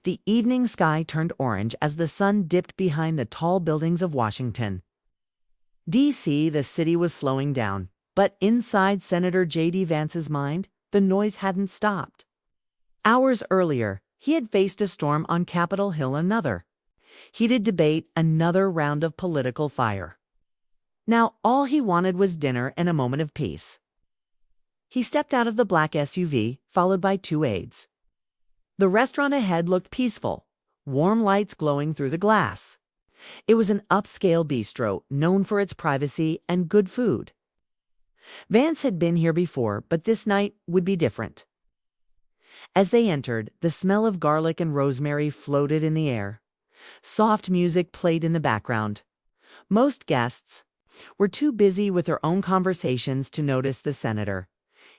The evening sky turned orange as the sun dipped behind the tall buildings of Washington, D.C. The city was slowing down, but inside Senator J.D. Vance's mind, the noise hadn't stopped. Hours earlier, he had faced a storm on Capitol Hill, another heated debate, another round of political fire. Now all he wanted was dinner and a moment of peace. He stepped out of the black SUV, followed by two aides. The restaurant ahead looked peaceful, warm lights glowing through the glass. It was an upscale bistro known for its privacy and good food. Vance had been here before, but this night would be different. As they entered, the smell of garlic and rosemary floated in the air. Soft music played in the background. Most guests were too busy with their own conversations to notice the senator.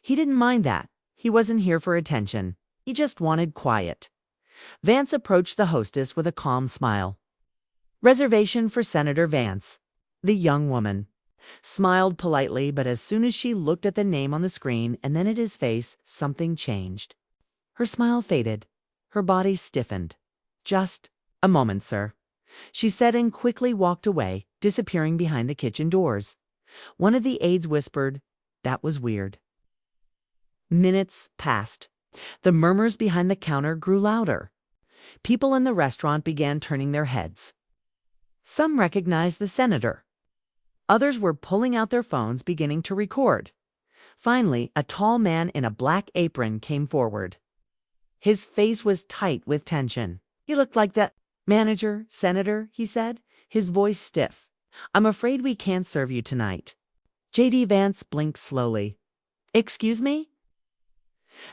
He didn't mind that. He wasn't here for attention. He just wanted quiet. Vance approached the hostess with a calm smile. "Reservation for Senator Vance." The young woman smiled politely, but as soon as she looked at the name on the screen and then at his face, something changed. Her smile faded. Her body stiffened. "Just a moment, sir," she said, and quickly walked away, disappearing behind the kitchen doors. One of the aides whispered, "That was weird." Minutes passed. The murmurs behind the counter grew louder. People in the restaurant began turning their heads. Some recognized the senator. Others were pulling out their phones, beginning to record. Finally, a tall man in a black apron came forward. His face was tight with tension. He looked like the manager, "Senator," he said, his voice stiff. "I'm afraid we can't serve you tonight." J.D. Vance blinked slowly. "Excuse me?"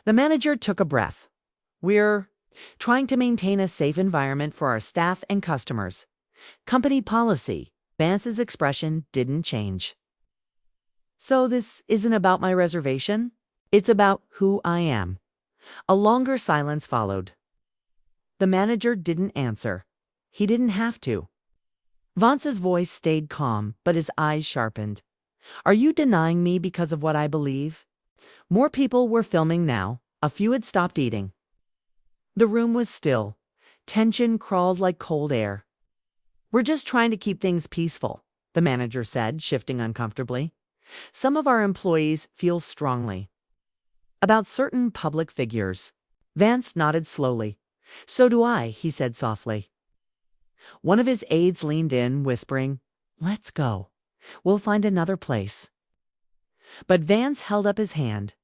The manager took a breath. "We're trying to maintain a safe environment for our staff and customers. Company policy." Vance's expression didn't change. "So this isn't about my reservation? It's about who I am." A longer silence followed. The manager didn't answer. He didn't have to. Vance's voice stayed calm, but his eyes sharpened. "Are you denying me because of what I believe?" More people were filming now. A few had stopped eating. The room was still. Tension crawled like cold air. "We're just trying to keep things peaceful," the manager said, shifting uncomfortably. "Some of our employees feel strongly about certain public figures." Vance nodded slowly. "So do I," he said softly. One of his aides leaned in, whispering, "Let's go. We'll find another place." But Vance held up his hand.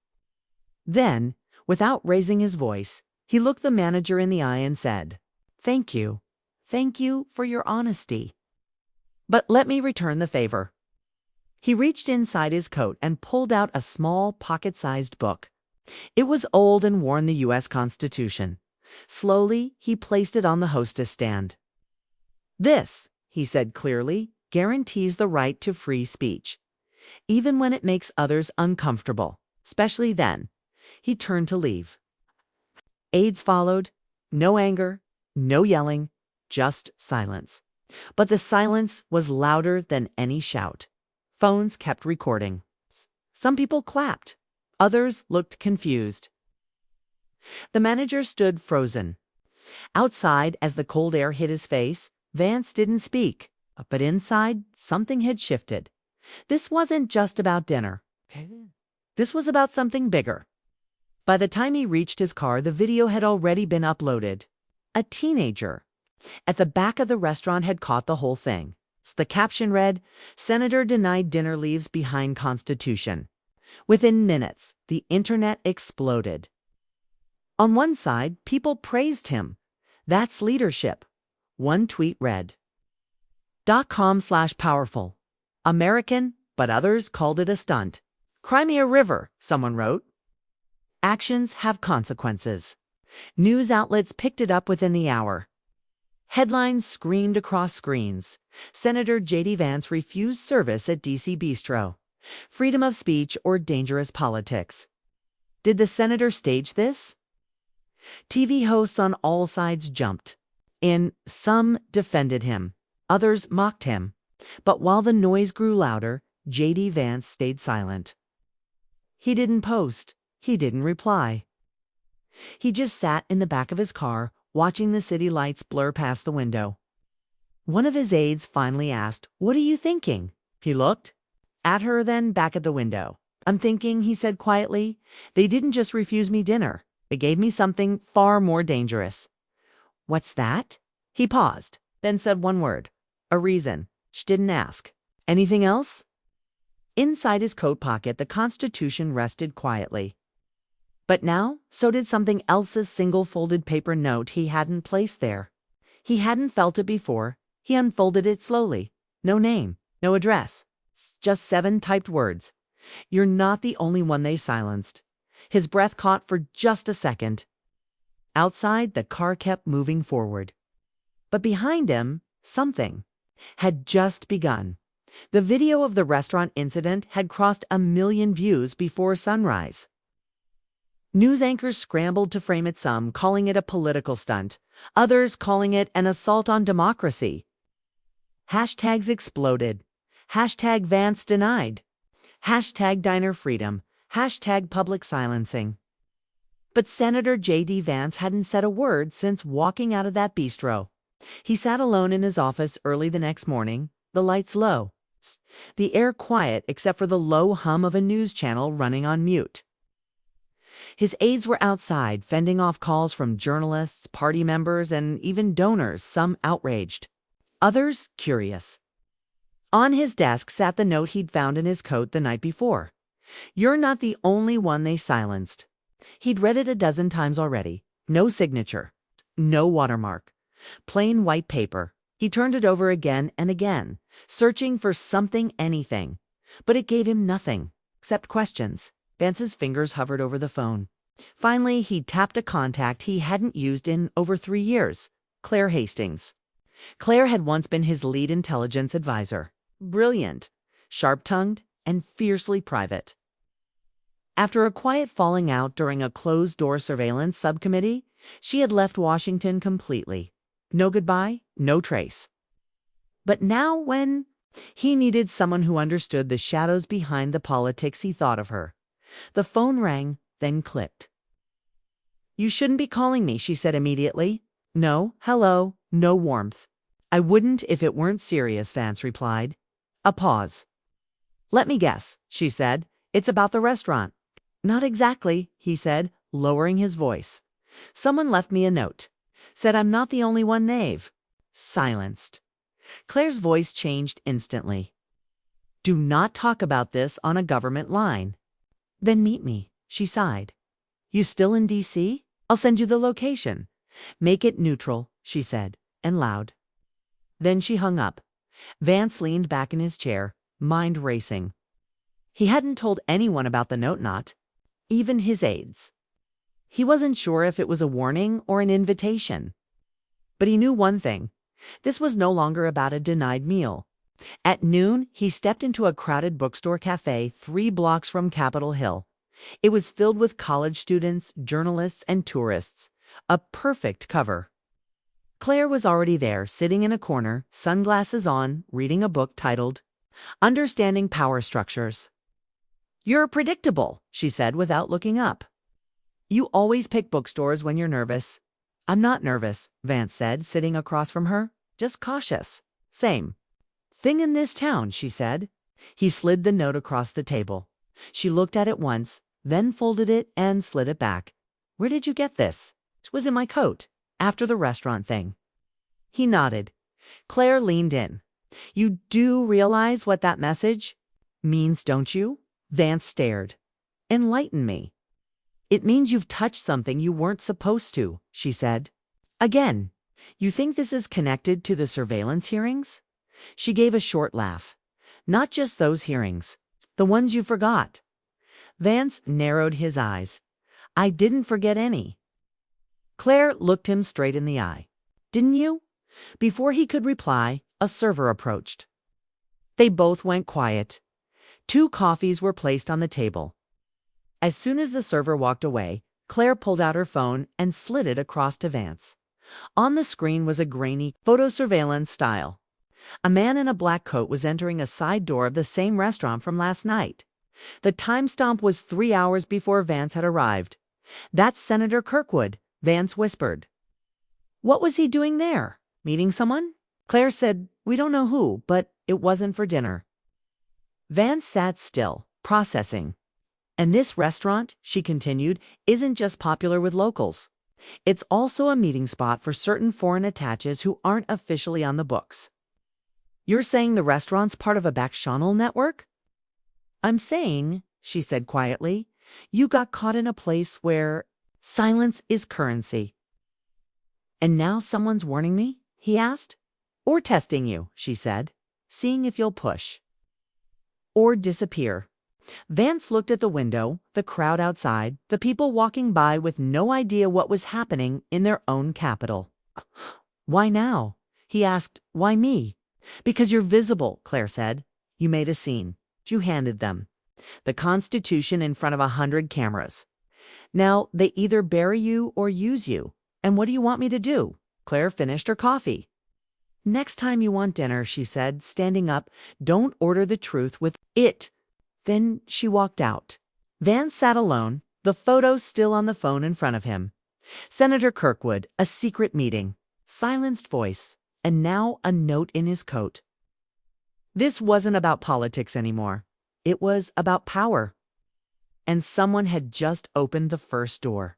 Then, without raising his voice, he looked the manager in the eye and said, "Thank you. Thank you for your honesty. But let me return the favor." He reached inside his coat and pulled out a small, pocket-sized book. It was old and wore the U.S. Constitution. Slowly, he placed it on the hostess stand. "This," he said clearly, "guarantees the right to free speech, even when it makes others uncomfortable, especially then." He turned to leave. Aides followed. No anger, no yelling, just silence. But the silence was louder than any shout. Phones kept recording. Some people clapped. Others looked confused. The manager stood frozen. Outside, as the cold air hit his face, Vance didn't speak. But inside, something had shifted. This wasn't just about dinner. This was about something bigger. By the time he reached his car, the video had already been uploaded. A teenager at the back of the restaurant had caught the whole thing. The caption read, "Senator denied dinner, leaves behind Constitution." Within minutes, the internet exploded. On one side, people praised him. "That's leadership." One tweet read, .com/powerful. American, but others called it a stunt. "Crimea River," someone wrote. "Actions have consequences." News outlets picked it up within the hour. Headlines screamed across screens. Senator J.D. Vance refused service at D.C. Bistro. Freedom of speech or dangerous politics. Did the senator stage this? TV hosts on all sides jumped in. Some defended him. Others mocked him. But while the noise grew louder, J.D. Vance stayed silent. He didn't post. He didn't reply. He just sat in the back of his car, watching the city lights blur past the window. One of his aides finally asked, "What are you thinking?" He looked at her, then back at the window. "I'm thinking," he said quietly, "they didn't just refuse me dinner. They gave me something far more dangerous." "What's that?" He paused, then said one word. "A reason." She didn't ask. "Anything else?" Inside his coat pocket, the Constitution rested quietly. But now, so did something else's single-folded paper note he hadn't placed there. He hadn't felt it before. He unfolded it slowly. No name, no address, just 7 typed words. "You're not the only one they silenced." His breath caught for just a second. Outside, the car kept moving forward. But behind him, something had just begun. The video of the restaurant incident had crossed 1 million views before sunrise. News anchors scrambled to frame it, some calling it a political stunt, others calling it an assault on democracy. Hashtags exploded. Hashtag Vance denied. Hashtag diner freedom. Hashtag public silencing. But Senator J.D. Vance hadn't said a word since walking out of that bistro. He sat alone in his office early the next morning, the lights low, the air quiet except for the low hum of a news channel running on mute. His aides were outside, fending off calls from journalists, party members, and even donors, some outraged, others curious. On his desk sat the note he'd found in his coat the night before. "You're not the only one they silenced." He'd read it a dozen times already. No signature, no watermark, plain white paper. He turned it over again and again, searching for something, anything. But it gave him nothing, except questions. Vance's fingers hovered over the phone. Finally, he tapped a contact he hadn't used in over 3 years, Claire Hastings. Claire had once been his lead intelligence advisor. Brilliant, sharp-tongued, and fiercely private. After a quiet falling out during a closed-door surveillance subcommittee, she had left Washington completely. No goodbye, no trace. But now, when he needed someone who understood the shadows behind the politics, he thought of her. The phone rang, then clicked. "You shouldn't be calling me," she said immediately. No hello, no warmth. "I wouldn't if it weren't serious," Vance replied. A pause. "Let me guess," she said. "It's about the restaurant." "Not exactly," he said, lowering his voice. "Someone left me a note. Said I'm not the only one they've silenced." Claire's voice changed instantly. "Do not talk about this on a government line." "Then meet me," she sighed. "You still in D.C.? I'll send you the location." "Make it neutral," she said, and loud. Then she hung up. Vance leaned back in his chair, mind racing. He hadn't told anyone about the note, not even his aides. He wasn't sure if it was a warning or an invitation. But he knew one thing. This was no longer about a denied meal. At noon, he stepped into a crowded bookstore cafe 3 blocks from Capitol Hill. It was filled with college students, journalists, and tourists. A perfect cover. Claire was already there, sitting in a corner, sunglasses on, reading a book titled Understanding Power Structures. "You're predictable," she said without looking up. "You always pick bookstores when you're nervous." "I'm not nervous," Vance said, sitting across from her. "Just cautious." "Same thing in this town," she said. He slid the note across the table. She looked at it once, then folded it and slid it back. "Where did you get this?" "It was in my coat, after the restaurant thing." He nodded. Claire leaned in. "You do realize what that message means, don't you?" Vance stared. "Enlighten me." "It means you've touched something you weren't supposed to," she said. "Again, you think this is connected to the surveillance hearings?" She gave a short laugh. "Not just those hearings. The ones you forgot." Vance narrowed his eyes. "I didn't forget any." Claire looked him straight in the eye. "Didn't you?" Before he could reply, a server approached. They both went quiet. 2 coffees were placed on the table. As soon as the server walked away, Claire pulled out her phone and slid it across to Vance. On the screen was a grainy photo surveillance style. A man in a black coat was entering a side door of the same restaurant from last night. The timestamp was 3 hours before Vance had arrived. "That's Senator Kirkwood," Vance whispered. What was he doing there? Meeting someone? Claire said, "We don't know who, but it wasn't for dinner." Vance sat still, processing. And this restaurant, she continued, isn't just popular with locals. It's also a meeting spot for certain foreign attaches who aren't officially on the books. You're saying the restaurant's part of a back-channel network? I'm saying, she said quietly, you got caught in a place where silence is currency. And now someone's warning me? He asked. Or testing you, she said, seeing if you'll push. Or disappear. Vance looked at the window, the crowd outside, the people walking by with no idea what was happening in their own capital. Why now? He asked. Why me? Because you're visible, Claire said. You made a scene. You handed them the Constitution in front of 100 cameras. Now they either bury you or use you. And what do you want me to do? Claire finished her coffee. Next time you want dinner, she said, standing up, don't order the truth with it. Then she walked out. Vance sat alone, the photos still on the phone in front of him. Senator Kirkwood, a secret meeting, silenced voice, and now a note in his coat. This wasn't about politics anymore. It was about power. And someone had just opened the first door.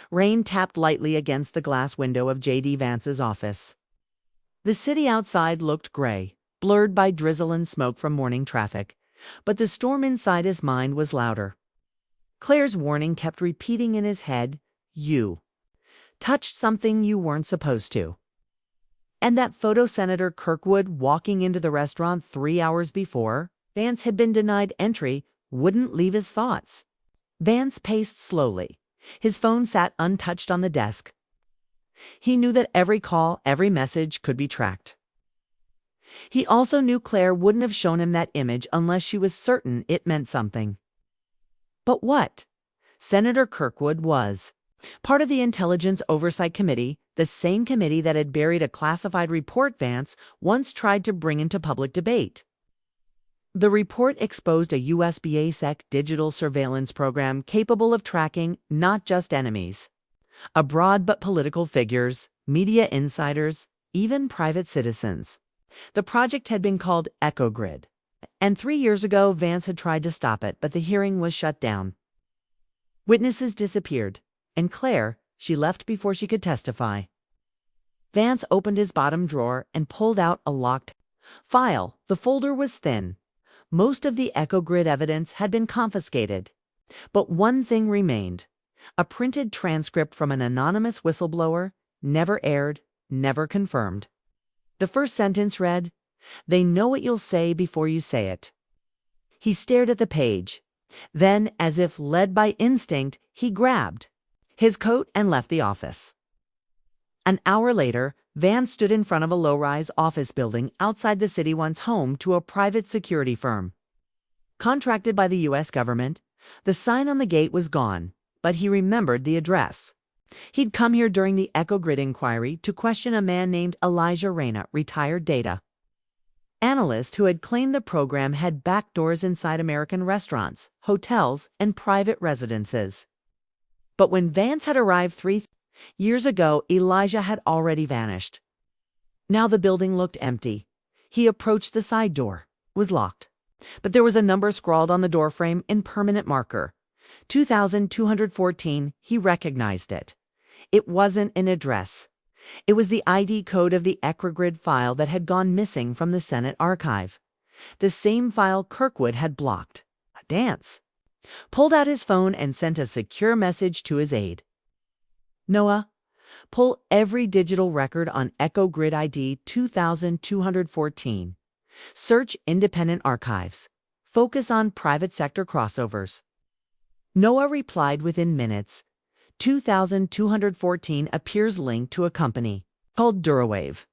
Rain tapped lightly against the glass window of J.D. Vance's office. The city outside looked gray, blurred by drizzle and smoke from morning traffic, but the storm inside his mind was louder. Claire's warning kept repeating in his head, you touched something you weren't supposed to. And that photo Senator Kirkwood walking into the restaurant 3 hours before Vance had been denied entry wouldn't leave his thoughts. Vance paced slowly. His phone sat untouched on the desk. He knew that every call, every message could be tracked. He also knew Claire wouldn't have shown him that image unless she was certain it meant something. But what? Senator Kirkwood was part of the Intelligence Oversight Committee, the same committee that had buried a classified report Vance once tried to bring into public debate. The report exposed a US BASEC digital surveillance program capable of tracking not just enemies, abroad but political figures, media insiders, even private citizens. The project had been called EchoGrid, and 3 years ago Vance had tried to stop it, but the hearing was shut down. Witnesses disappeared, and Claire, she left before she could testify. Vance opened his bottom drawer and pulled out a locked file. The folder was thin. Most of the EchoGrid evidence had been confiscated, but one thing remained. A printed transcript from an anonymous whistleblower, never aired, never confirmed. The first sentence read, "They know what you'll say before you say it." He stared at the page. Then, as if led by instinct, he grabbed his coat and left the office. An hour later, Vance stood in front of a low-rise office building outside the city once home to a private security firm. Contracted by the U.S. government, the sign on the gate was gone, but he remembered the address. He'd come here during the EchoGrid inquiry to question a man named Elijah Reyna, retired data analyst who had claimed the program had backdoors inside American restaurants, hotels, and private residences. But when Vance had arrived 3 years ago, Elijah had already vanished. Now the building looked empty. He approached the side door. It was locked. But there was a number scrawled on the doorframe in permanent marker. 2214, he recognized it. It wasn't an address. It was the ID code of the EchoGrid file that had gone missing from the Senate archive. The same file Kirkwood had blocked. A dance. Pulled out his phone and sent a secure message to his aide. Noah, pull every digital record on EchoGrid ID 2214. Search independent archives. Focus on private sector crossovers. Noah replied within minutes. 2214 appears linked to a company called Durawave.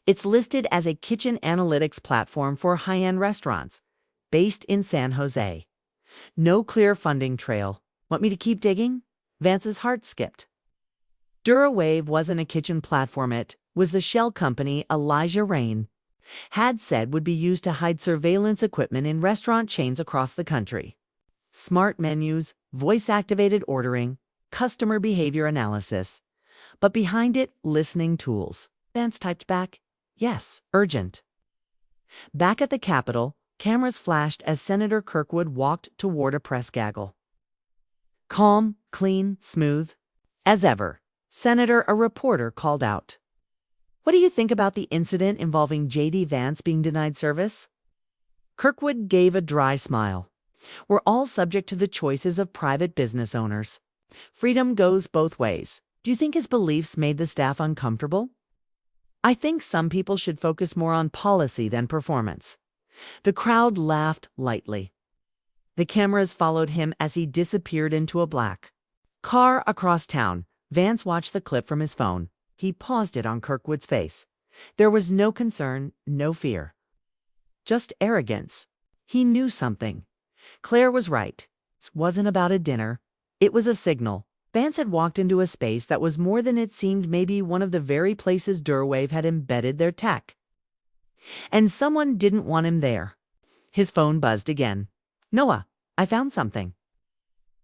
It's listed as a kitchen analytics platform for high-end restaurants, based in San Jose. No clear funding trail. Want me to keep digging? Vance's heart skipped. Durawave wasn't a kitchen platform. It was the shell company Elijah Reyna had said would be used to hide surveillance equipment in restaurant chains across the country. Smart menus, voice-activated ordering, customer behavior analysis. but behind it, listening tools. Vance typed back, "Yes, urgent." Back at the Capitol, cameras flashed as Senator Kirkwood walked toward a press gaggle. Calm, clean, smooth. As ever, Senator, a reporter called out. "What do you think about the incident involving J.D. Vance being denied service?" Kirkwood gave a dry smile. "We're all subject to the choices of private business owners. Freedom goes both ways." "Do you think his beliefs made the staff uncomfortable?" "I think some people should focus more on policy than performance." The crowd laughed lightly. The cameras followed him as he disappeared into a black car across town. Vance watched the clip from his phone. He paused it on Kirkwood's face. There was no concern, no fear. Just arrogance. He knew something. Claire was right. It wasn't about a dinner. It was a signal. Vance had walked into a space that was more than it seemed, maybe one of the very places Durwave had embedded their tech. And someone didn't want him there. His phone buzzed again. "Noah, I found something."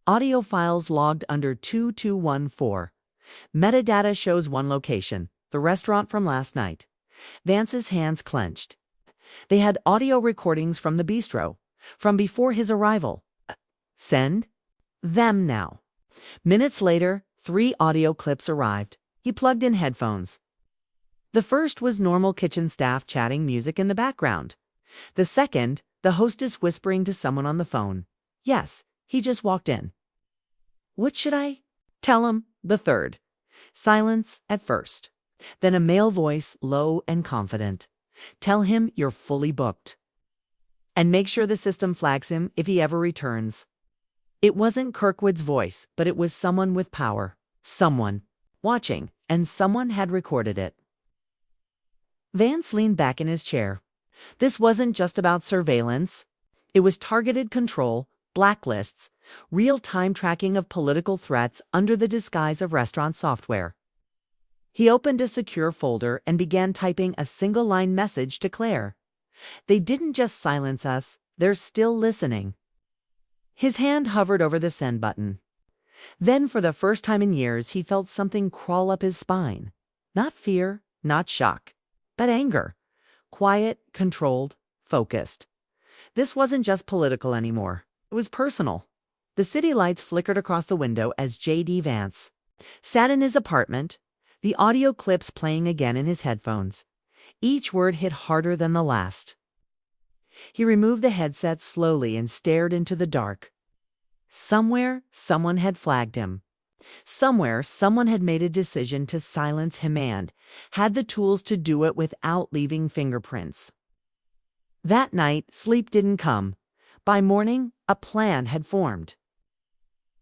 Audio files logged under 2214. Metadata shows one location, the restaurant from last night. Vance's hands clenched. They had audio recordings from the bistro, from before his arrival. Send them now. Minutes later, 3 audio clips arrived. He plugged in headphones. The first was normal kitchen staff chatting, music in the background. The second, the hostess whispering to someone on the phone. "Yes, he just walked in." "What should I tell him?" The third. Silence at first. Then a male voice, low and confident. "Tell him you're fully booked. And make sure the system flags him if he ever returns." It wasn't Kirkwood's voice, but it was someone with power. Someone watching, and someone had recorded it. Vance leaned back in his chair. This wasn't just about surveillance. It was targeted control, blacklists, real-time tracking of political threats under the disguise of restaurant software. He opened a secure folder and began typing a single-line message to Claire. "They didn't just silence us, they're still listening." His hand hovered over the send button. Then, for the first time in years, he felt something crawl up his spine. Not fear, not shock, but anger. Quiet, controlled, focused. This wasn't just political anymore. It was personal. The city lights flickered across the window as J.D. Vance sat in his apartment, the audio clips playing again in his headphones. Each word hit harder than the last. He removed the headset slowly and stared into the dark. Somewhere, someone had flagged him. Somewhere, someone had made a decision to silence him and had the tools to do it without leaving fingerprints. That night, sleep didn't come. By morning, a plan had formed.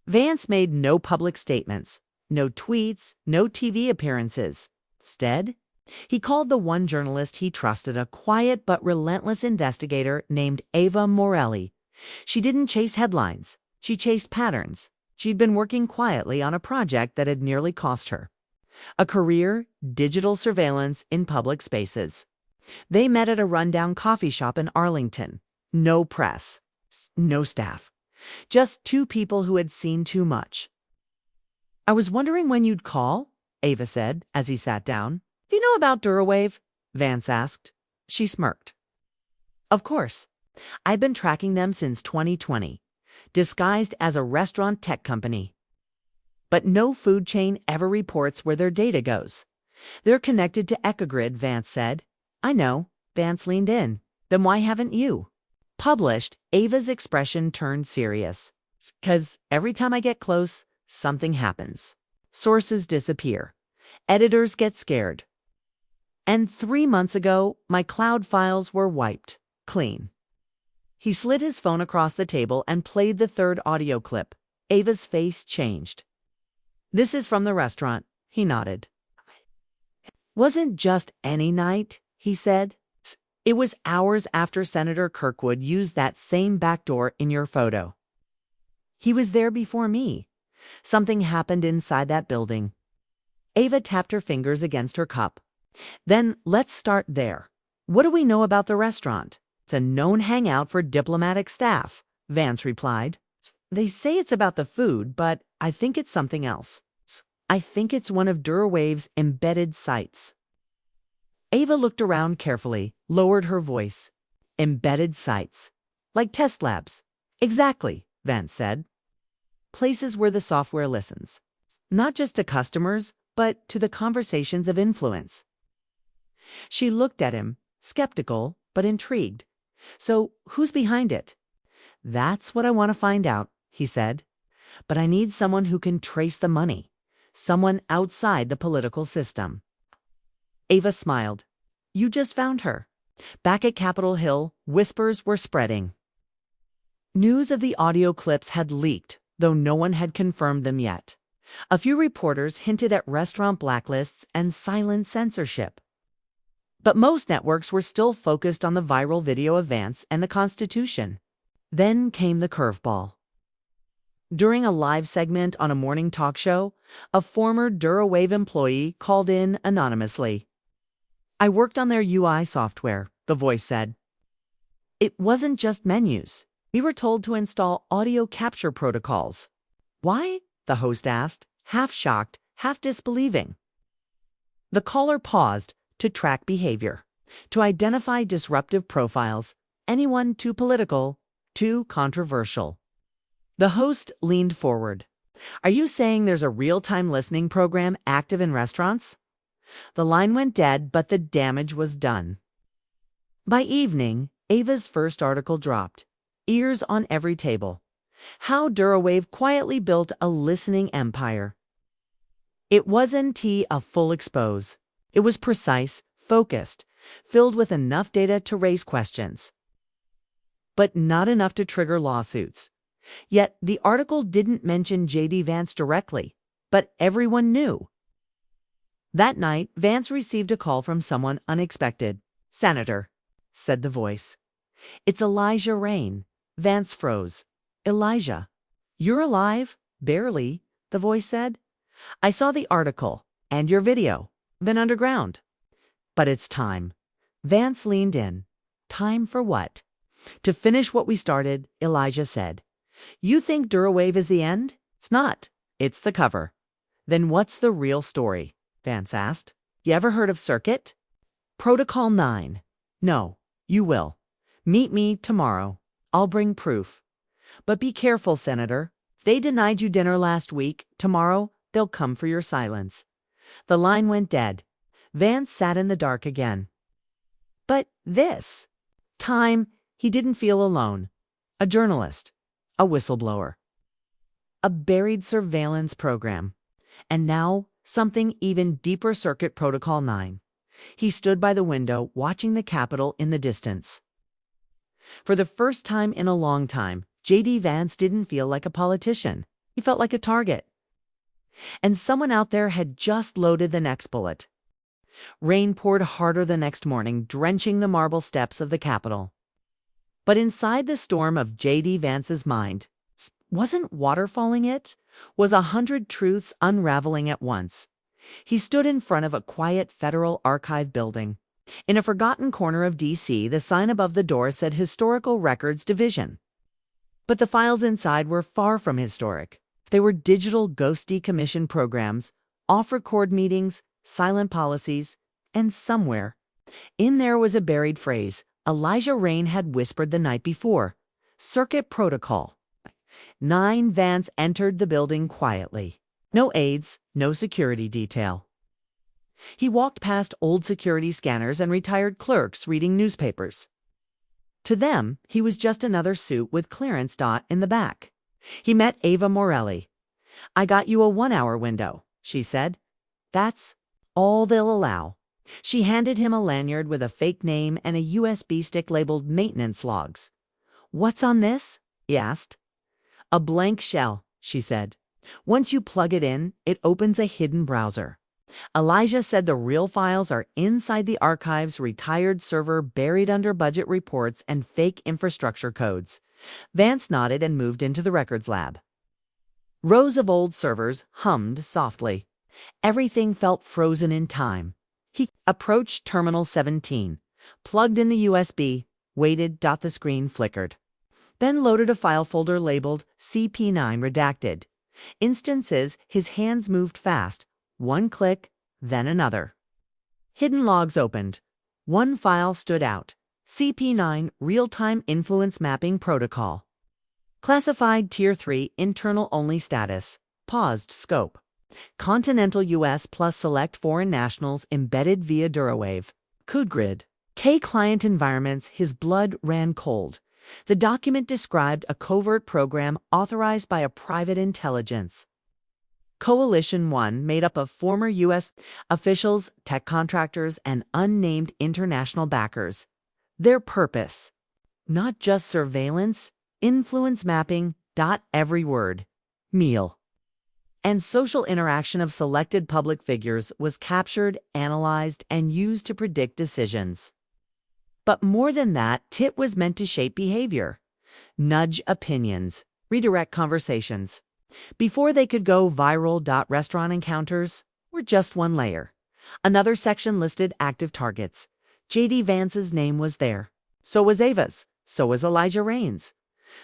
Vance made no public statements, no tweets, no TV appearances. Instead, he called the one journalist he trusted, a quiet but relentless investigator named Ava Morelli. She didn't chase headlines. She chased patterns. She'd been working quietly on a project that had nearly cost her a career, digital surveillance in public spaces. They met at a rundown coffee shop in Arlington. No press, no staff. Just 2 people who had seen too much. "I was wondering when you'd call," Ava said as he sat down. "Do you know about Durwave?" Vance asked. She smirked. "Of course. I've been tracking them since 2020, disguised as a restaurant tech company. But no food chain ever reports where their data goes. They're connected to Ecogrid," Vance said. "I know." Vance leaned in. "Then why haven't you?" Published, Ava's expression turned serious. "'Cause every time I get close, something happens. Sources disappear. Editors get scared. And 3 months ago, my cloud files were wiped clean." He slid his phone across the table and played the third audio clip. Ava's face changed. "This is from the restaurant." He nodded. "Wasn't just any night," he said. "It was hours after Senator Kirkwood used that same back door in your photo. He was there before me. Something happened inside that building." Ava tapped her fingers against her cup. "Then let's start there. What do we know about the restaurant?" "It's a known hangout for diplomatic staff," Vance replied. "They say it's about the food, but I think it's something else." I think it's one of Durawave's embedded sites. Ava looked around carefully, lowered her voice. Embedded sites. Like test labs. Exactly, Vance said. Places where the software listens. Not just to customers, but to the conversations of influence. She looked at him, skeptical but intrigued. So, who's behind it? That's what I want to find out, he said. But I need someone who can trace the money. Someone outside the political system. Ava smiled. You just found her. Back at Capitol Hill, whispers were spreading. News of the audio clips had leaked, though no one had confirmed them yet. A few reporters hinted at restaurant blacklists and silent censorship. But most networks were still focused on the viral video of Vance and the Constitution. Then came the curveball. During a live segment on a morning talk show, a former Durawave employee called in anonymously. I worked on their UI software, the voice said. It wasn't just menus. We were told to install audio capture protocols. Why? The host asked, half shocked, half disbelieving. The caller paused to track behavior, to identify disruptive profiles, anyone too political, too controversial. The host leaned forward. Are you saying there's a real-time listening program active in restaurants? The line went dead, but the damage was done. By evening, Ava's first article dropped. Ears on every table. How Durawave quietly built a listening empire. It wasn't a full expose. It was precise, focused, filled with enough data to raise questions. But not enough to trigger lawsuits. Yet the article didn't mention J.D. Vance directly, but everyone knew. That night, Vance received a call from someone unexpected. Senator, said the voice. It's Elijah Rain. Vance froze. Elijah. You're alive? Barely, the voice said. I saw the article and your video, then underground. But it's time. Vance leaned in. Time for what? To finish what we started, Elijah said. You think Durawave is the end? It's not. It's the cover. Then what's the real story? Vance asked. You ever heard of Circuit? Protocol 9. No, you will. Meet me tomorrow. I'll bring proof. But be careful, Senator. They denied you dinner last week. Tomorrow, they'll come for your silence. The line went dead. Vance sat in the dark again. But this time, he didn't feel alone. A journalist. A whistleblower. A buried surveillance program. And now, something even deeper. Circuit Protocol 9. He stood by the window, watching the Capitol in the distance. For the first time in a long time, J.D. Vance didn't feel like a politician. He felt like a target. And someone out there had just loaded the next bullet. Rain poured harder the next morning, drenching the marble steps of the Capitol. But inside the storm of J.D. Vance's mind, wasn't water falling it? Was 100 truths unraveling at once? He stood in front of a quiet federal archive building. In a forgotten corner of D.C., the sign above the door said Historical Records Division. But the files inside were far from historic. They were digital ghost decommission programs, off-record meetings, silent policies, and somewhere, in there was a buried phrase Elijah Rain had whispered the night before. Circuit Protocol 9. Vance entered the building quietly. No aides, no security detail. He walked past old security scanners and retired clerks reading newspapers. To them, he was just another suit with clearance dot in the back. He met Ava Morelli. I got you a 1-hour window, she said. That's all they'll allow. She handed him a lanyard with a fake name and a USB stick labeled Maintenance Logs. What's on this? He asked. A blank shell, she said. Once you plug it in, it opens a hidden browser. Elijah said the real files are inside the archive's retired server, buried under budget reports and fake infrastructure codes. Vance nodded and moved into the records lab. Rows of old servers hummed softly. Everything felt frozen in time. He approached Terminal 17, plugged in the USB, waited. The screen flickered. Then loaded a file folder labeled CP9 Redacted. Instances, his hands moved fast. One click, then another. Hidden logs opened. One file stood out. CP9 Real-Time Influence Mapping Protocol. Classified Tier 3 Internal-Only Status. Paused Scope. Continental U.S. plus select foreign nationals embedded via Durawave. CodeGrid. K-client environments, his blood ran cold. The document described a covert program authorized by a private intelligence. Coalition 1, made up of former U.S. officials, tech contractors, and unnamed international backers. Their purpose: not just surveillance, influence mapping, every word, meal, and social interaction of selected public figures was captured, analyzed, and used to predict decisions. But more than that, TIT was meant to shape behavior, nudge opinions, redirect conversations. Before they could go viral, restaurant encounters were just one layer. Another section listed active targets. J.D. Vance's name was there. So was Ava's. So was Elijah Rain's.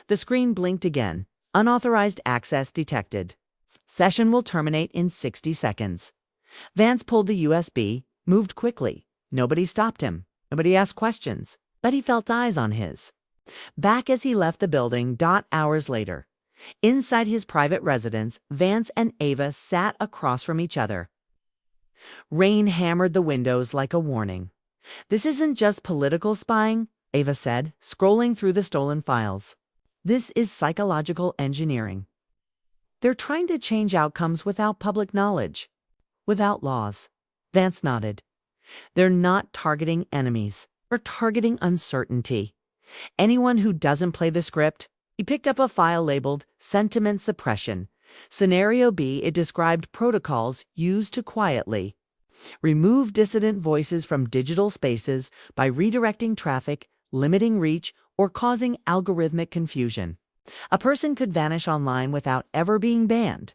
The screen blinked again. Unauthorized access detected. Session will terminate in 60 seconds. Vance pulled the USB, moved quickly. Nobody stopped him. Nobody asked questions. But he felt eyes on his. Back as he left the building, hours later. Inside his private residence, Vance and Ava sat across from each other. Rain hammered the windows like a warning. "This isn't just political spying," Ava said, scrolling through the stolen files. "This is psychological engineering. They're trying to change outcomes without public knowledge, without laws." Vance nodded. "They're not targeting enemies. They're targeting uncertainty. Anyone who doesn't play the script." He picked up a file labeled Sentiment Suppression. Scenario B, it described protocols used to quietly remove dissident voices from digital spaces by redirecting traffic, limiting reach, or causing algorithmic confusion. A person could vanish online without ever being banned.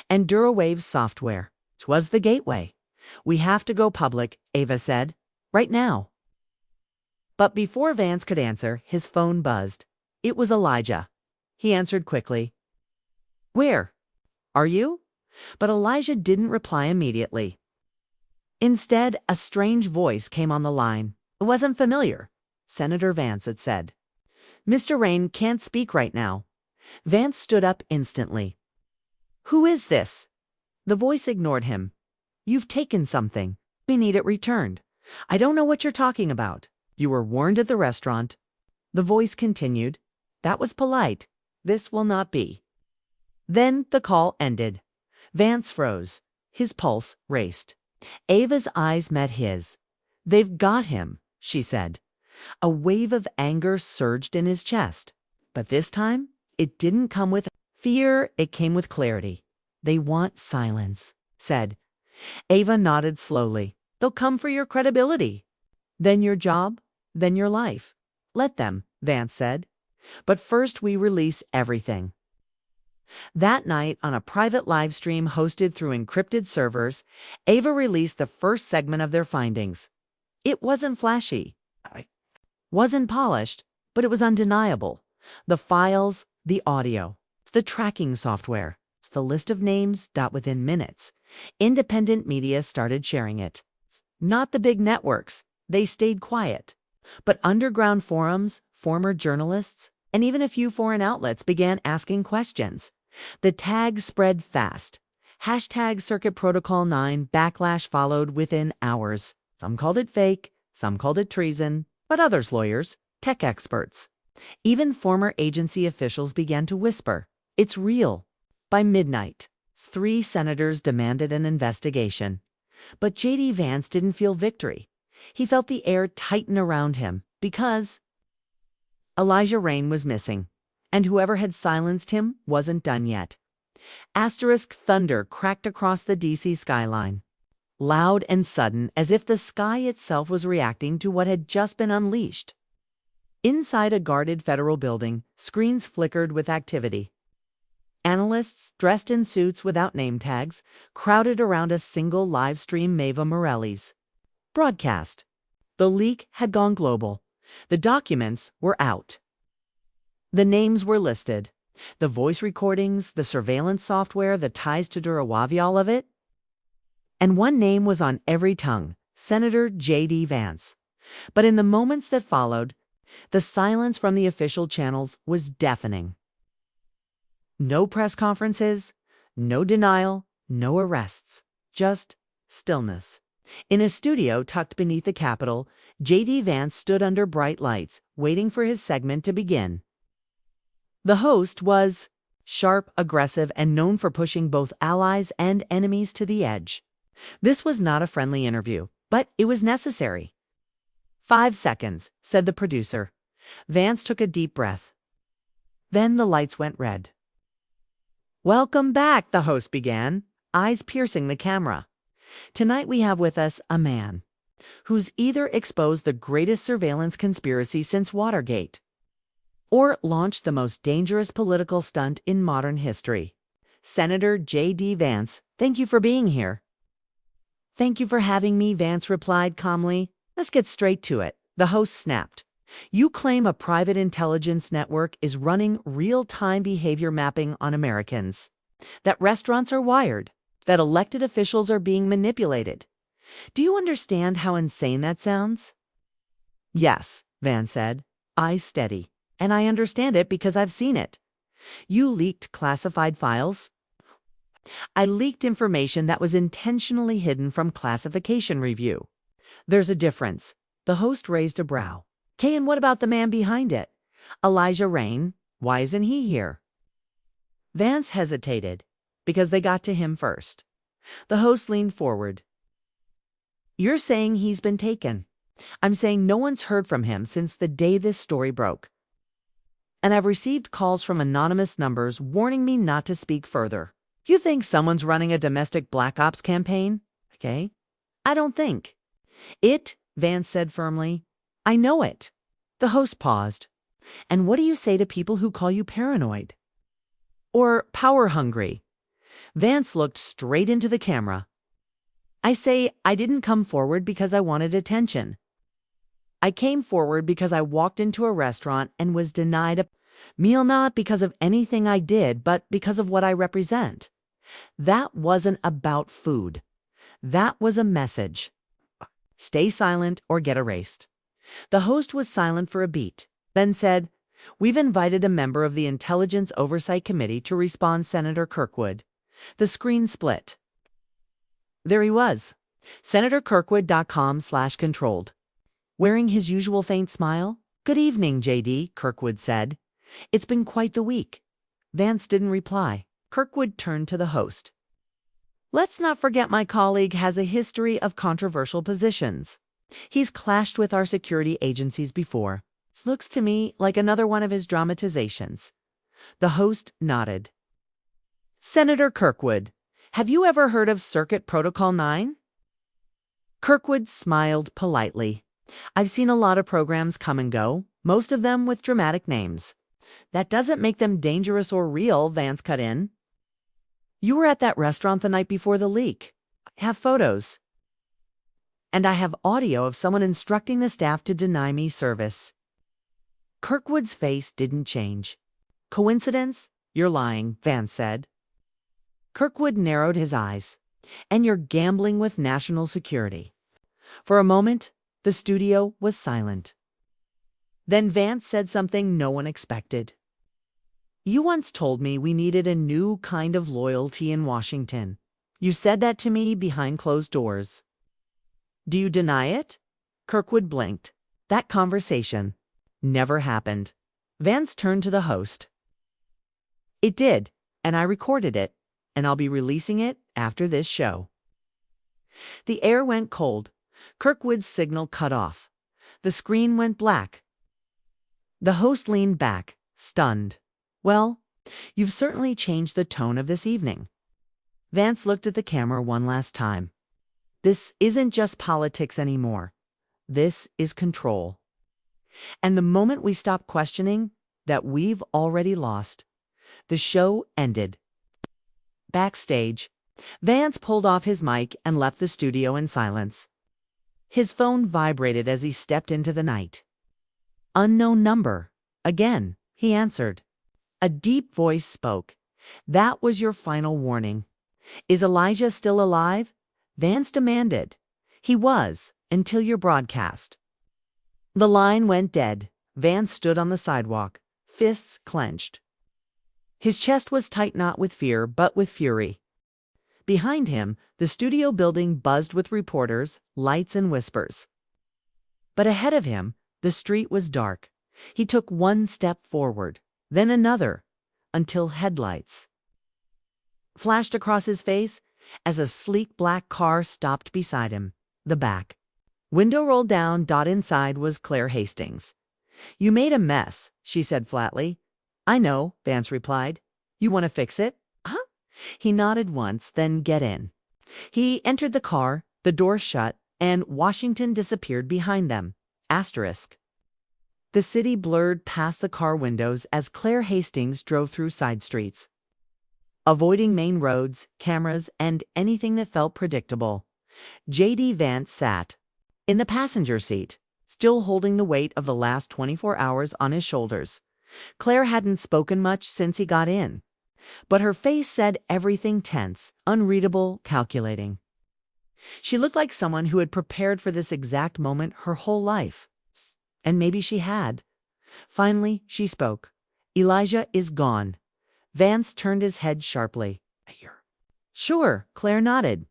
And Durawave's software was the gateway. "We have to go public," Ava said. "Right now." But before Vance could answer, his phone buzzed. It was Elijah. He answered quickly. "Where are you?" But Elijah didn't reply immediately. Instead, a strange voice came on the line. It wasn't familiar. "Senator Vance," it said. "Mr. Rain can't speak right now." Vance stood up instantly. "Who is this?" The voice ignored him. "You've taken something. We need it returned." "I don't know what you're talking about." "You were warned at the restaurant." The voice continued. "That was polite. This will not be." Then the call ended. Vance froze. His pulse raced. Ava's eyes met his. "They've got him," she said. A wave of anger surged in his chest. But this time, it didn't come with fear, it came with clarity. "They want silence," said. Ava nodded slowly. "They'll come for your credibility. Then your job, then your life." "Let them," Vance said. "But first we release everything." That night, on a private live stream hosted through encrypted servers, Ava released the first segment of their findings. It wasn't flashy, wasn't polished, but it was undeniable. The files, the audio, the tracking software, the list of names. Within minutes, independent media started sharing it. Not the big networks, they stayed quiet. But underground forums, former journalists, and even a few foreign outlets began asking questions. The tag spread fast. Hashtag Circuit Protocol 9 backlash followed within hours. Some called it fake, some called it treason, but others lawyers, tech experts. Even former agency officials began to whisper, "It's real." By midnight, 3 senators demanded an investigation. But J.D. Vance didn't feel victory. He felt the air tighten around him because Elijah Rain was missing, and whoever had silenced him wasn't done yet. Asterisk thunder cracked across the D.C. skyline, loud and sudden, as if the sky itself was reacting to what had just been unleashed. Inside a guarded federal building, screens flickered with activity. Analysts, dressed in suits without name tags, crowded around a single live stream Mava Morelli's broadcast. The leak had gone global. The documents were out. The names were listed. The voice recordings, the surveillance software, the ties to Durawavi, all of it. And one name was on every tongue, Senator J.D. Vance. But in the moments that followed, the silence from the official channels was deafening. No press conferences, no denial, no arrests, just stillness. In a studio tucked beneath the Capitol, J.D. Vance stood under bright lights, waiting for his segment to begin. The host was sharp, aggressive, and known for pushing both allies and enemies to the edge. This was not a friendly interview, but it was necessary. 5 seconds, said the producer. Vance took a deep breath. Then the lights went red. Welcome back, the host began, eyes piercing the camera. Tonight we have with us a man who's either exposed the greatest surveillance conspiracy since Watergate or launched the most dangerous political stunt in modern history. Senator J.D. Vance, thank you for being here. Thank you for having me, Vance replied calmly. Let's get straight to it. The host snapped. You claim a private intelligence network is running real-time behavior mapping on Americans, that restaurants are wired, that elected officials are being manipulated. Do you understand how insane that sounds? Yes, Vance said, eyes steady. And I understand it because I've seen it. You leaked classified files? I leaked information that was intentionally hidden from classification review. There's a difference. The host raised a brow. Okay, and what about the man behind it? Elijah Rain. Why isn't he here? Vance hesitated, because they got to him first. The host leaned forward. You're saying he's been taken. I'm saying no one's heard from him since the day this story broke. And I've received calls from anonymous numbers warning me not to speak further. You think someone's running a domestic black ops campaign? Okay. I don't think. Vance said firmly. I know it. The host paused. And what do you say to people who call you paranoid? Or power-hungry? Vance looked straight into the camera. I say I didn't come forward because I wanted attention. I came forward because I walked into a restaurant and was denied a meal, not because of anything I did, but because of what I represent. That wasn't about food. That was a message. Stay silent or get erased. The host was silent for a beat, then said, We've invited a member of the Intelligence Oversight Committee to respond, Senator Kirkwood. The screen split. There he was, senatorkirkwood.com/controlled. Wearing his usual faint smile. Good evening, J.D., Kirkwood said. It's been quite the week. Vance didn't reply. Kirkwood turned to the host. Let's not forget my colleague has a history of controversial positions. He's clashed with our security agencies before. This looks to me like another one of his dramatizations. The host nodded. Senator Kirkwood, have you ever heard of Circuit Protocol 9? Kirkwood smiled politely. I've seen a lot of programs come and go, most of them with dramatic names. That doesn't make them dangerous or real, Vance cut in. You were at that restaurant the night before the leak. I have photos. And I have audio of someone instructing the staff to deny me service. Kirkwood's face didn't change. Coincidence? You're lying, Vance said. Kirkwood narrowed his eyes. And you're gambling with national security. For a moment, the studio was silent. Then Vance said something no one expected. You once told me we needed a new kind of loyalty in Washington. You said that to me behind closed doors. Do you deny it? Kirkwood blinked. That conversation never happened. Vance turned to the host. It did, and I recorded it, and I'll be releasing it after this show. The air went cold. Kirkwood's signal cut off. The screen went black. The host leaned back, stunned. Well, you've certainly changed the tone of this evening. Vance looked at the camera one last time. This isn't just politics anymore. This is control. And the moment we stop questioning that we've already lost, the show ended. Backstage, Vance pulled off his mic and left the studio in silence. His phone vibrated as he stepped into the night. Unknown number. Again, he answered. A deep voice spoke. "That was your final warning. Is Elijah still alive?" Vance demanded. "He was, until your broadcast." The line went dead. Vance stood on the sidewalk, fists clenched. His chest was tight not with fear, but with fury. Behind him, the studio building buzzed with reporters, lights, and whispers. But ahead of him, the street was dark. He took one step forward, then another, until headlights flashed across his face as a sleek black car stopped beside him. The back window rolled down. Inside was Claire Hastings. "You made a mess," she said flatly. "I know," Vance replied. "You want to fix it?" "Huh?" He nodded once, then "Get in." He entered the car, the door shut, and Washington disappeared behind them. Asterisk. The city blurred past the car windows as Claire Hastings drove through side streets, avoiding main roads, cameras, and anything that felt predictable. J.D. Vance sat in the passenger seat, still holding the weight of the last 24 hours on his shoulders. Claire hadn't spoken much since he got in, but her face said everything: tense, unreadable, calculating. She looked like someone who had prepared for this exact moment her whole life. And maybe she had. Finally, she spoke. "Elijah is gone." Vance turned his head sharply. "Sure," Claire nodded.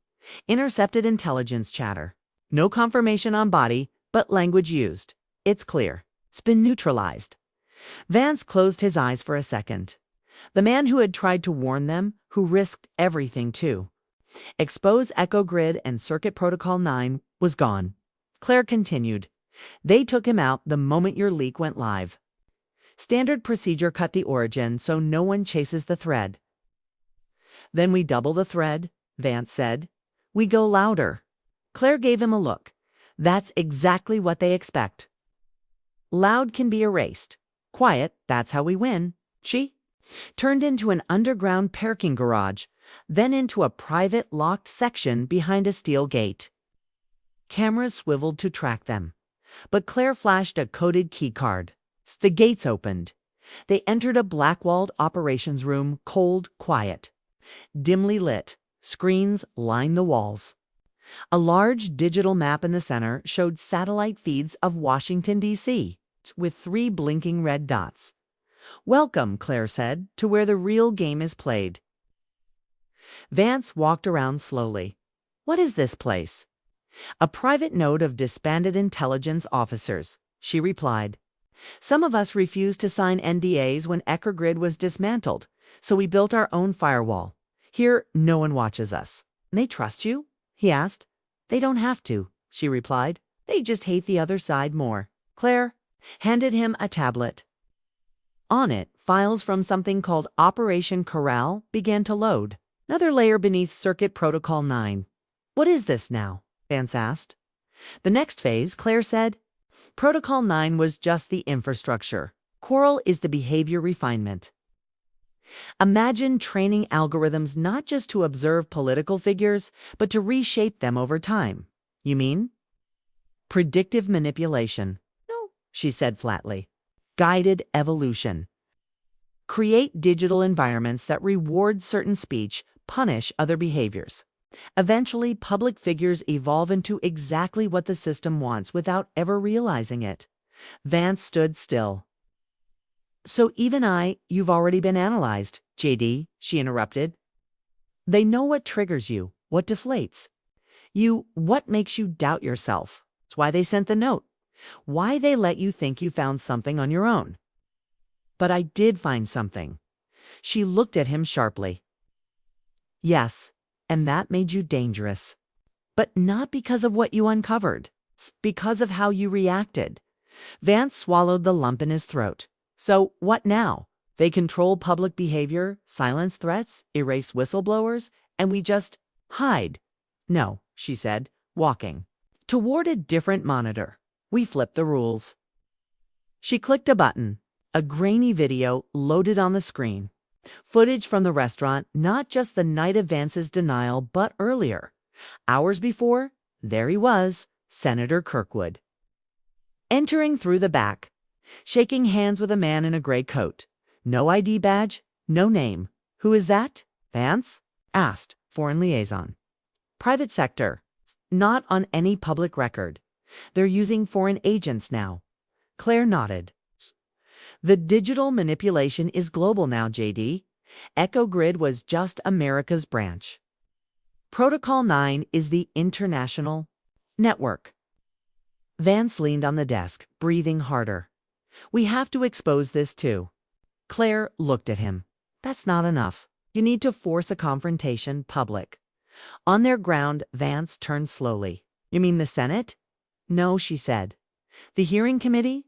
"Intercepted intelligence chatter. No confirmation on body, but language used. It's clear. It's been neutralized." Vance closed his eyes for a second. The man who had tried to warn them, who risked everything to expose Echo Grid and Circuit Protocol 9, was gone. Claire continued. "They took him out the moment your leak went live. Standard procedure: cut the origin so no one chases the thread." "Then we double the thread," Vance said. "We go louder." Claire gave him a look. "That's exactly what they expect. Loud can be erased. Quiet, that's how we win." She turned into an underground parking garage, then into a private locked section behind a steel gate. Cameras swiveled to track them, but Claire flashed a coded key card. The gates opened. They entered a black-walled operations room, cold, quiet, dimly lit. Screens lined the walls. A large digital map in the center showed satellite feeds of Washington, D.C., with 3 blinking red dots. "Welcome," Claire said, "to where the real game is played." Vance walked around slowly. "What is this place?" "A private node of disbanded intelligence officers," she replied. "Some of us refused to sign NDAs when Echo Grid was dismantled, so we built our own firewall. Here, no one watches us." "They trust you?" he asked. "They don't have to," she replied. "They just hate the other side more." Claire handed him a tablet. On it, files from something called Operation Corral began to load. Another layer beneath Circuit Protocol 9. "What is this now?" Vance asked. "The next phase," Claire said. "Protocol 9 was just the infrastructure. Coral is the behavior refinement. Imagine training algorithms not just to observe political figures, but to reshape them over time." "You mean?" "Predictive manipulation." "No," she said flatly. "Guided evolution. Create digital environments that reward certain speech, punish other behaviors. Eventually, public figures evolve into exactly what the system wants without ever realizing it." Vance stood still. "So you've already been analyzed, JD," she interrupted. "They know what triggers you, what deflates you, what makes you doubt yourself. It's why they sent the note. Why they let you think you found something on your own." "But I did find something." She looked at him sharply. "Yes, and that made you dangerous. But not because of what you uncovered. It's because of how you reacted." Vance swallowed the lump in his throat. "So what now? They control public behavior, silence threats, erase whistleblowers, and we just hide." "No," she said, walking toward a different monitor. "We flip the rules." She clicked a button. A grainy video loaded on the screen. Footage from the restaurant, not just the night of Vance's denial, but earlier. Hours before, there he was, Senator Kirkwood, entering through the back, shaking hands with a man in a gray coat. No ID badge, no name. Who is that? Vance asked. Foreign liaison. Private sector. Not on any public record. They're using foreign agents now. Claire nodded. The digital manipulation is global now, JD. Echo Grid was just America's branch. Protocol 9 is the international network. Vance leaned on the desk, breathing harder. We have to expose this too. Claire looked at him. That's not enough. You need to force a confrontation public. On their ground, Vance turned slowly. You mean the Senate? No, she said. The hearing committee?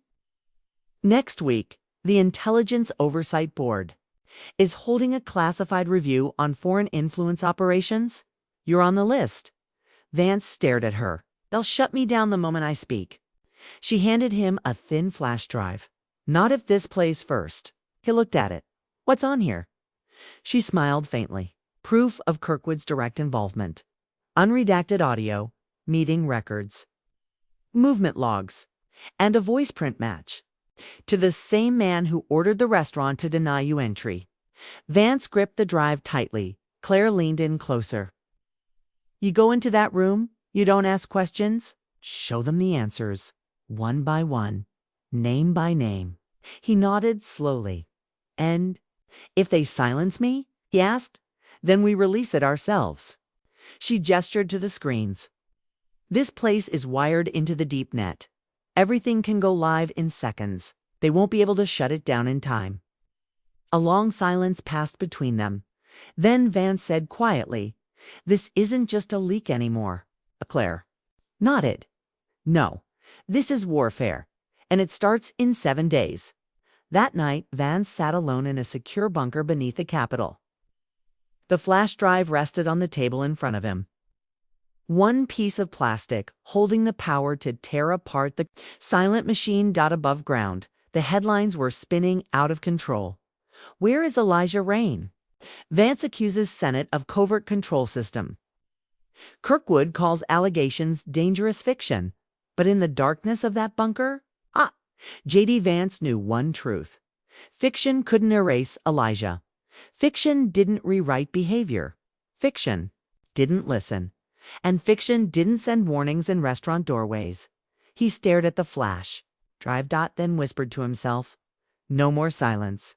Next week, the Intelligence Oversight Board is holding a classified review on foreign influence operations. You're on the list. Vance stared at her. They'll shut me down the moment I speak. She handed him a thin flash drive. Not if this plays first. He looked at it. What's on here? She smiled faintly. Proof of Kirkwood's direct involvement. Unredacted audio, meeting records, movement logs, and a voice print match. To the same man who ordered the restaurant to deny you entry. Vance gripped the drive tightly. Claire leaned in closer. You go into that room, you don't ask questions, show them the answers, one by one, name by name. He nodded slowly. And if they silence me, he asked, then we release it ourselves. She gestured to the screens. This place is wired into the deep net. Everything can go live in seconds. They won't be able to shut it down in time. A long silence passed between them. Then Vance said quietly, this isn't just a leak anymore. Claire nodded. No, this is warfare, and it starts in 7 days. That night, Vance sat alone in a secure bunker beneath the Capitol. The flash drive rested on the table in front of him. One piece of plastic holding the power to tear apart the silent machine. Above ground, the headlines were spinning out of control. Where is Elijah Rain? Vance accuses Senate of covert control system. Kirkwood calls allegations dangerous fiction. But in the darkness of that bunker, J.D. Vance knew one truth. Fiction couldn't erase Elijah. Fiction didn't rewrite behavior. Fiction didn't listen. And fiction didn't send warnings in restaurant doorways. He stared at the flash. Drive. Then whispered to himself, no more silence.